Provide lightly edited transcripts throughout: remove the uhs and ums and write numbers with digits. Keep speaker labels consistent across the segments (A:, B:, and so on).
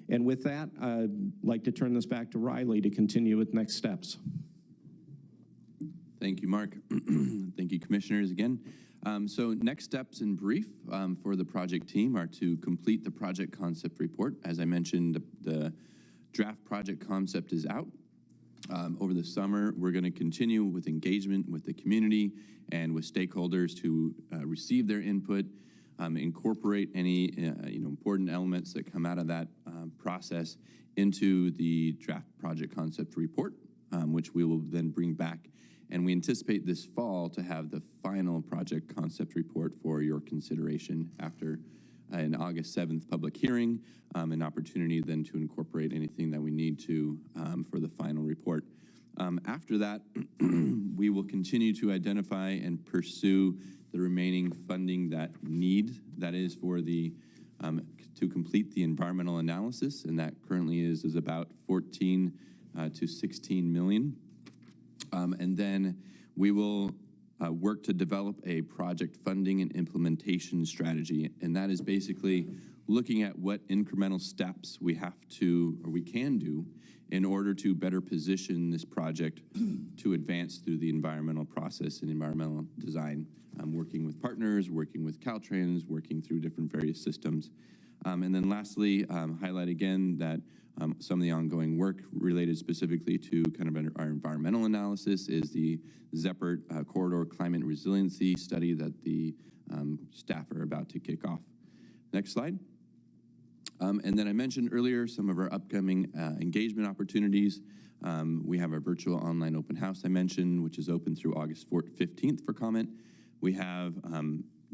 A: And with that, I'd like to turn this back to Riley to continue with next steps.
B: Thank you, Mark. Thank you, commissioners, again. So next steps in brief for the project team are to complete the project concept report. As I mentioned, the draft project concept is out. Over the summer, we're going to continue with engagement with the community and with stakeholders to receive their input, incorporate any important elements that come out of that process into the draft project concept report, which we will then bring back. And we anticipate this fall to have the final project concept report for your consideration after an August 7th public hearing, an opportunity then to incorporate anything that we need to for the final report. After that, we will continue to identify and pursue the remaining funding that is for the to complete the environmental analysis, and that currently is about 14 to 16 million. And then we will work to develop a project funding and implementation strategy, and that is basically looking at what incremental steps we have to, or we can do, in order to better position this project to advance through the environmental process and environmental design, working with partners, working with Caltrans, working through different various systems. And then lastly, highlight again that some of the ongoing work related specifically to kind of our environmental analysis is the ZEPRT corridor climate resiliency study that the staff are about to kick off. Next slide. And then I mentioned earlier some of our upcoming engagement opportunities. We have our virtual online open house I mentioned, which is open through August 15th for comment. We have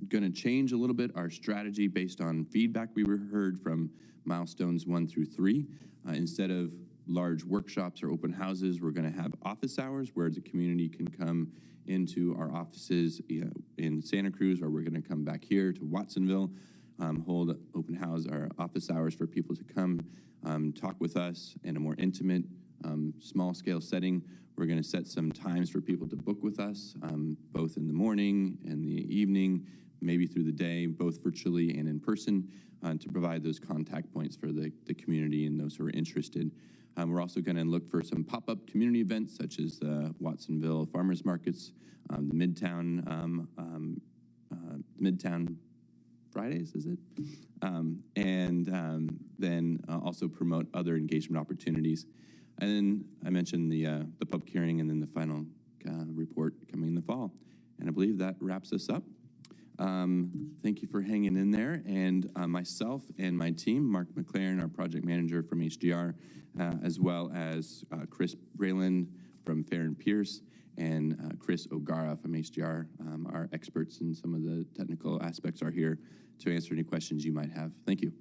B: going to change a little bit our strategy based on feedback we heard from milestones 1 through 3. Instead of large workshops or open houses, we're going to have office hours where the community can come into our offices in Santa Cruz, or we're going to come back here to Watsonville, hold open house or office hours for people to come talk with us in a more intimate, small-scale setting. We're going to set some times for people to book with us, both in the morning and the evening, maybe through the day, both virtually and in person, to provide those contact points for the community and those who are interested. We're also going to look for some pop-up community events, such as the Watsonville Farmers Markets, the Midtown Fridays, is it? Then also promote other engagement opportunities. And then I mentioned the public hearing and then the final report coming in the fall. And I believe that wraps us up. Thank you for hanging in there. And myself and my team, Mark McLaren, our project manager from HDR, as well as Chris Brayland from Fair and Pierce, and Chris O'Gara from HDR, our experts in some of the technical aspects, are here to answer any questions you might have. Thank you.